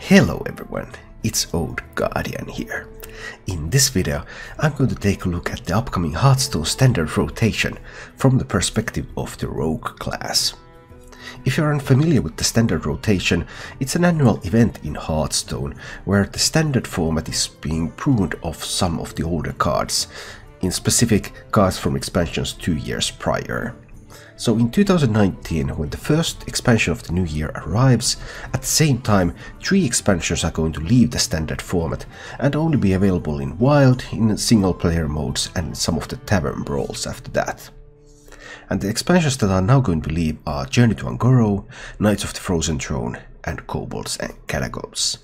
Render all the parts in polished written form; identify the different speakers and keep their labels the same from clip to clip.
Speaker 1: Hello everyone, it's Old Guardian here. In this video I'm going to take a look at the upcoming Hearthstone Standard rotation from the perspective of the Rogue class. If you're unfamiliar with the Standard rotation, it's an annual event in Hearthstone where the Standard format is being pruned of some of the older cards, in specific cards from expansions 2 years prior. So in 2019, when the first expansion of the new year arrives, at the same time 3 expansions are going to leave the Standard format and only be available in Wild, in single player modes and some of the Tavern Brawls after that. And the expansions that are now going to leave are Journey to Un'Goro, Knights of the Frozen Throne and Kobolds and Catacombs.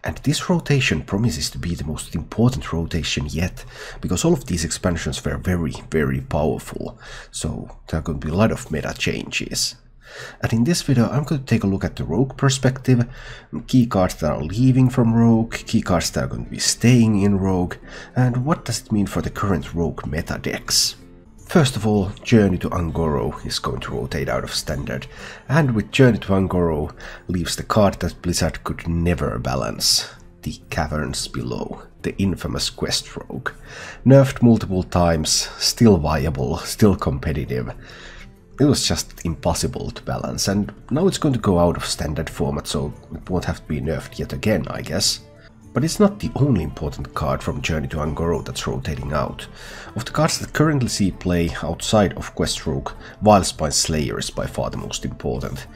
Speaker 1: And this rotation promises to be the most important rotation yet, because all of these expansions were very powerful, so there are going to be a lot of meta changes. And in this video I'm going to take a look at the Rogue perspective, key cards that are leaving from Rogue, key cards that are going to be staying in Rogue, and what does it mean for the current Rogue meta decks. First of all, Journey to Un'Goro is going to rotate out of Standard, and with Journey to Un'Goro leaves the card that Blizzard could never balance, the Caverns Below, the infamous Quest Rogue. Nerfed multiple times, still viable, still competitive. It was just impossible to balance, and now it's going to go out of Standard format, so it won't have to be nerfed yet again, I guess. But it's not the only important card from Journey to Un'Goro that's rotating out. Of the cards that currently see play outside of Quest Rogue, Vilespine Slayer is by far the most important.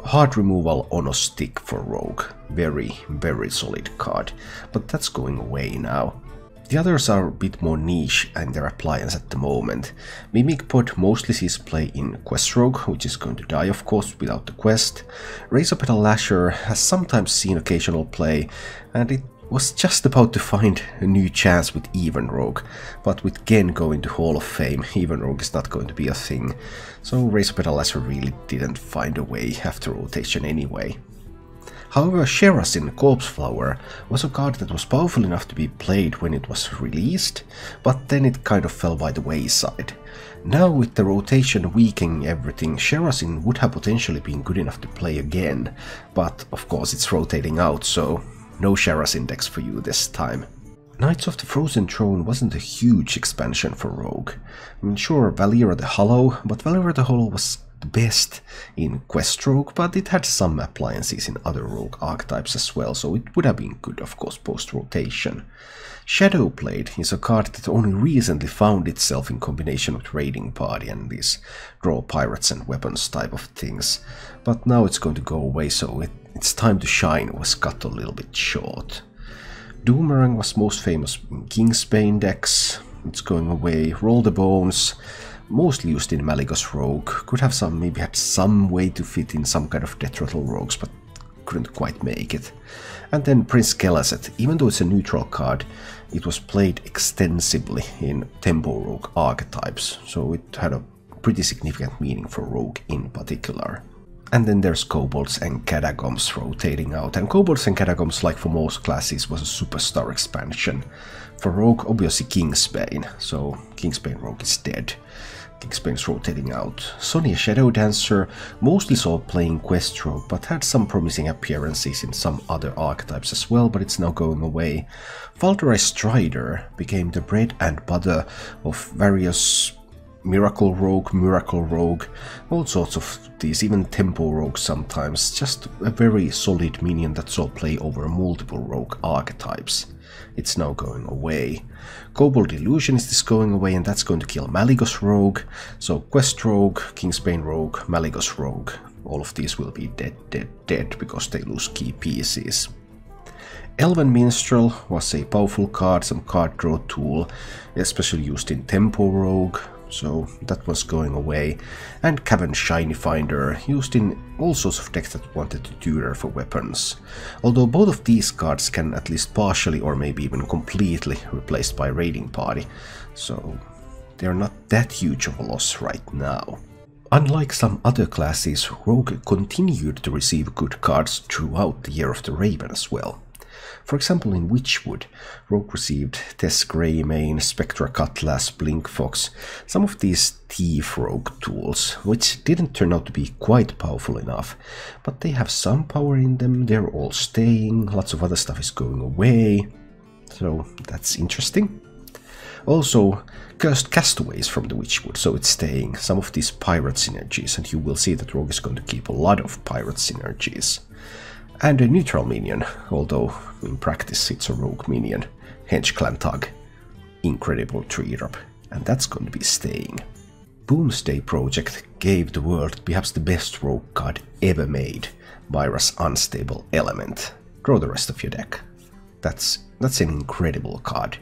Speaker 1: Hard removal on a stick for Rogue. Very solid card, but that's going away now. The others are a bit more niche in their appliance at the moment. Mimic Pod mostly sees play in Quest Rogue, which is going to die of course without the quest. Razorpetal Lasher has sometimes seen occasional play, and it was just about to find a new chance with Even Rogue, but with Gen going to Hall of Fame, Even Rogue is not going to be a thing, so Razorpetal Lasher really didn't find a way after rotation anyway. However, Sherasin Corpse Flower was a card that was powerful enough to be played when it was released, but then it kind of fell by the wayside. Now with the rotation weakening everything, Sherasin would have potentially been good enough to play again, but of course it's rotating out, so no Sherasin decks for you this time. Knights of the Frozen Throne wasn't a huge expansion for Rogue. I mean, sure, Valeera the Hollow, but Valeera the Hollow was the best in Quest Rogue, but it had some appliances in other Rogue archetypes as well, so it would have been good, of course, post-rotation. Shadowblade is a card that only recently found itself in combination with Raiding Party and these draw pirates and weapons type of things, but now it's going to go away, so its time to shine was cut a little bit short. Doomerang was most famous in Kingsbane decks, it's going away. Roll the Bones, mostly used in Malygos Rogue, could have maybe had some way to fit in some kind of Deathrattle Rogues, but couldn't quite make it. And then Prince Kelazet, even though it's a neutral card, it was played extensively in Tempo Rogue archetypes, so it had a pretty significant meaning for Rogue in particular. And then there's Kobolds and Catacombs rotating out, and Kobolds and Catacombs, like for most classes, was a superstar expansion. For Rogue, obviously Kingsbane, so Kingsbane Rogue is dead. Kingsbane's rotating out. Sonia Shadow Dancer mostly saw playing Quest Rogue, but had some promising appearances in some other archetypes as well, but it's now going away. Valkyrie Strider became the bread and butter of various Miracle Rogue, all sorts of these, even Tempo Rogue sometimes, just a very solid minion that saw play over multiple Rogue archetypes. It's now going away. Kobold Illusionist is going away, and that's going to kill Malygos Rogue, so Quest Rogue, Kingsbane Rogue, Malygos Rogue, all of these will be dead because they lose key pieces. Elven Minstrel was a powerful card, some card draw tool, especially used in Tempo Rogue, so that was going away, and Cavern Shinyfinder, used in all sorts of decks that wanted to tutor for weapons. Although both of these cards can at least partially or maybe even completely replaced by Raiding Party, so they're not that huge of a loss right now. Unlike some other classes, Rogue continued to receive good cards throughout the Year of the Raven as well. For example, in Witchwood, Rogue received Tess Greymane, Spectra Cutlass, Blink Fox, some of these Thief Rogue tools, which didn't turn out to be quite powerful enough, but they have some power in them, they're all staying, lots of other stuff is going away, so that's interesting. Also, Cursed Castaways from the Witchwood, so it's staying, some of these pirate synergies, and you will see that Rogue is going to keep a lot of pirate synergies. And a neutral minion, although in practice it's a rogue minion, Henchclan Tug, incredible 3-drop, and that's going to be staying. Boomsday Project gave the world perhaps the best rogue card ever made, Myra's Unstable Element. Draw the rest of your deck. That's an incredible card.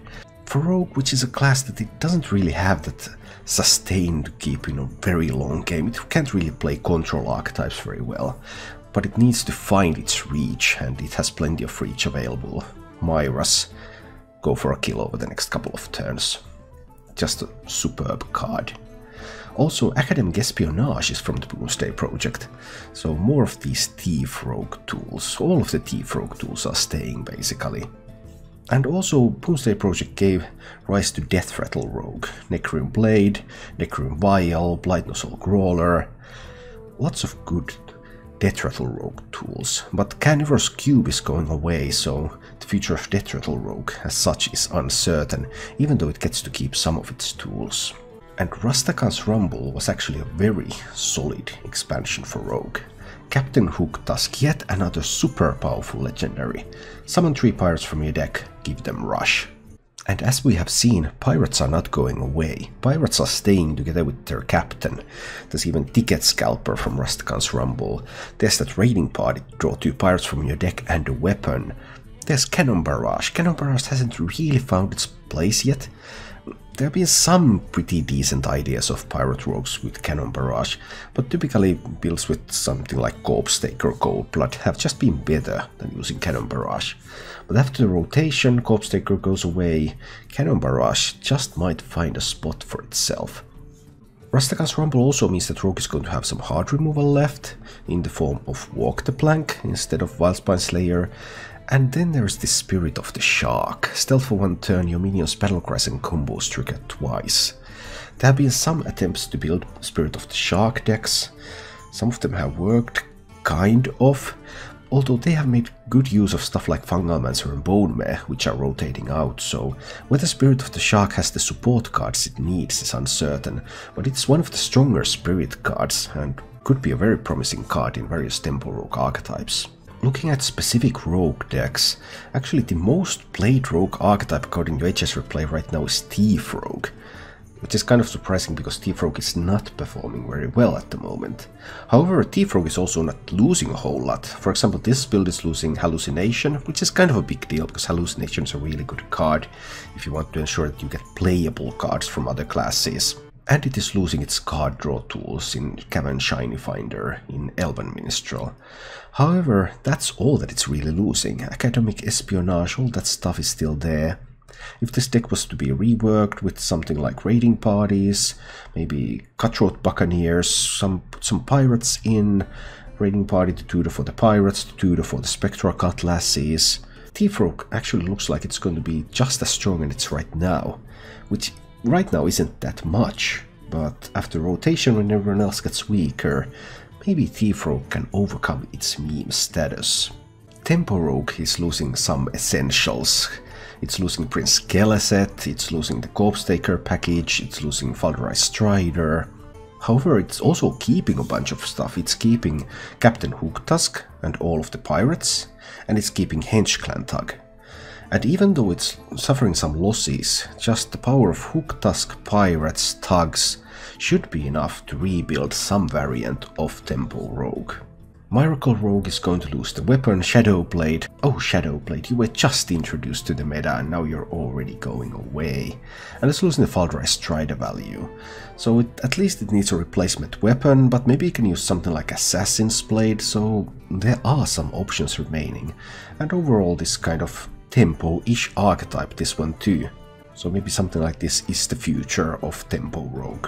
Speaker 1: For Rogue, which is a class that it doesn't really have that sustain to keep in a very long game, it can't really play control archetypes very well, but it needs to find its reach, and it has plenty of reach available. Myra's go for a kill over the next couple of turns. Just a superb card. Also, Academic Espionage is from the Boomsday Project, so more of these Thief Rogue tools. All of the Thief Rogue tools are staying, basically. And also, Boomsday Project gave rise to Deathrattle Rogue, Necroom Blade, Necroom Vial, Blightnozzle Growler. Lots of good Deathrattle Rogue tools, but Carnivorous Cube is going away, so the future of Deathrattle Rogue as such is uncertain, even though it gets to keep some of its tools. And Rastakhan's Rumble was actually a very solid expansion for Rogue. Captain Hooktusk, yet another super powerful legendary. Summon 3 pirates from your deck, give them rush. And as we have seen, pirates are not going away. Pirates are staying together with their captain. There's even Ticket Scalper from Rastakhan's Rumble. There's that raiding party, draw 2 pirates from your deck and a weapon. There's Cannon Barrage. Cannon Barrage hasn't really found its place yet. There have been some pretty decent ideas of pirate rogues with Cannon Barrage, but typically builds with something like Corpse Taker or Coldblood have just been better than using Cannon Barrage. But after the rotation, Corpse Taker goes away, Cannon Barrage just might find a spot for itself. Rastakhan's Rumble also means that Rogue is going to have some hard removal left, in the form of Walk the Plank instead of Wildspine Slayer. And then there's the Spirit of the Shark. Stealth for 1 turn, your minions battlecries and combos trigger twice. There have been some attempts to build Spirit of the Shark decks. Some of them have worked, kind of, although they have made good use of stuff like Fungalmancer and Bonemare, which are rotating out, so whether Spirit of the Shark has the support cards it needs is uncertain, but it's one of the stronger Spirit cards, and could be a very promising card in various Tempo Rogue archetypes. Looking at specific Rogue decks, actually the most played Rogue archetype according to HS Replay right now is Thief Rogue, which is kind of surprising because Thief Rogue is not performing very well at the moment. However, Thief Rogue is also not losing a whole lot. For example, this build is losing Hallucination, which is kind of a big deal because Hallucination is a really good card if you want to ensure that you get playable cards from other classes. And it is losing its card draw tools in Cavern Shinyfinder, in Elven Minstrel. However, that's all that it's really losing. Academic Espionage, all that stuff is still there. If this deck was to be reworked with something like raiding parties, maybe Cutthroat Buccaneers, put some pirates in, raiding party to tutor for the pirates, to tutor for the Spectra Cutlasses, Thief Rogue actually looks like it's going to be just as strong as it's right now, which right now isn't that much, but after rotation when everyone else gets weaker, maybe Thief Rogue can overcome its meme status. Tempo Rogue is losing some essentials. It's losing Prince Keleset, it's losing the Corpse Taker package, it's losing Falderai Strider. However, it's also keeping a bunch of stuff. It's keeping Captain Hooktusk and all of the pirates, and it's keeping Henchclan Tug. And even though it's suffering some losses, just the power of Hooktusk, pirates, tugs should be enough to rebuild some variant of Tempo Rogue. Miracle Rogue is going to lose the weapon Shadowblade. Oh, Shadowblade, you were just introduced to the meta and now you're already going away. And it's losing the Falderai Strider value. So at least it needs a replacement weapon, but maybe you can use something like Assassin's Blade, so there are some options remaining. And overall this kind of Tempo-ish archetype, this one too. So maybe something like this is the future of Tempo Rogue.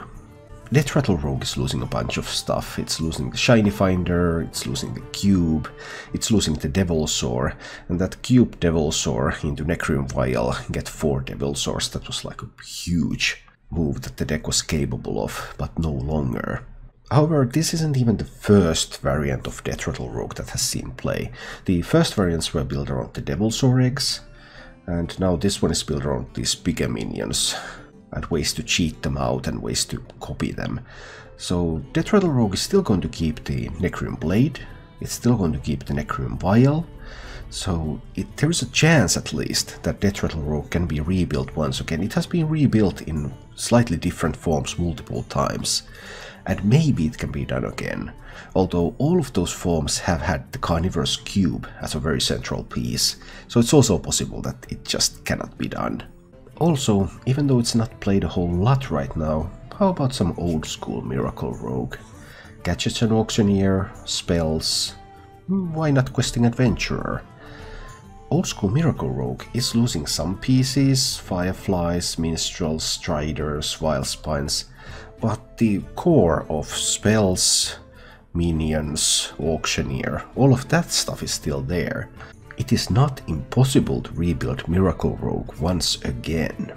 Speaker 1: Deathrattle Rogue is losing a bunch of stuff. It's losing the Shinyfinder, it's losing the Cube, it's losing the Devilsaur, and that Cube Devilsaur into Necrim Vial get 4 Devilsaurs. That was like a huge move that the deck was capable of, but no longer. However, this isn't even the first variant of Deathrattle Rogue that has seen play. The first variants were built around the Devilsaur eggs, and now this one is built around these bigger minions, and ways to cheat them out and ways to copy them. So Deathrattle Rogue is still going to keep the Necrim Blade, it's still going to keep the Necrim Vial, so there's a chance at least that Deathrattle Rogue can be rebuilt once again. It has been rebuilt in slightly different forms multiple times, and maybe it can be done again, although all of those forms have had the Carnivorous Cube as a very central piece, so it's also possible that it just cannot be done. Also, even though it's not played a whole lot right now, how about some old school Miracle Rogue? Gadgets and Auctioneer, spells, why not Questing Adventurer? Old school Miracle Rogue is losing some pieces, Fireflies, Minstrels, Striders, Vilespines, but the core of spells, minions, Auctioneer, all of that stuff is still there. It is not impossible to rebuild Miracle Rogue once again.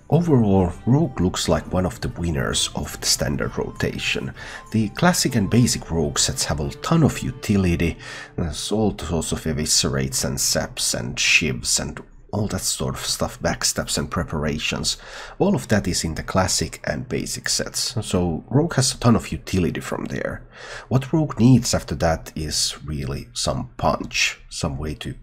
Speaker 1: Overall, Rogue looks like one of the winners of the standard rotation. The classic and basic Rogue sets have a ton of utility, there's all sorts of eviscerates and saps and shivs and all that sort of stuff, backstabs and preparations. All of that is in the classic and basic sets, so Rogue has a ton of utility from there. What Rogue needs after that is really some punch, some way to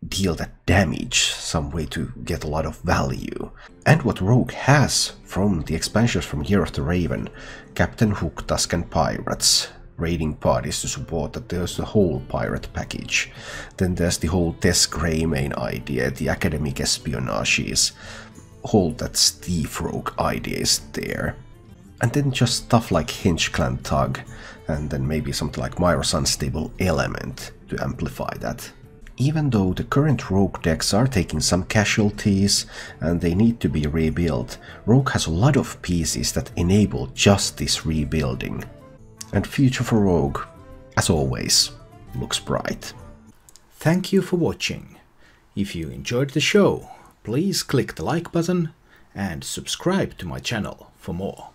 Speaker 1: deal that damage, some way to get a lot of value. And what Rogue has from the expansions from Year of the Raven, Captain Hook, Tusken Pirates, raiding parties to support that, there's the whole pirate package. Then there's the whole Tess Greymane idea, the academic espionages, whole that Thief Rogue idea is there. And then just stuff like Hinge Clan Tug, and then maybe something like Myra's Unstable Element to amplify that. Even though the current Rogue decks are taking some casualties and they need to be rebuilt, Rogue has a lot of pieces that enable just this rebuilding. And future for Rogue, as always, looks bright.
Speaker 2: Thank you for watching. If you enjoyed the show, please click the like button and subscribe to my channel for more.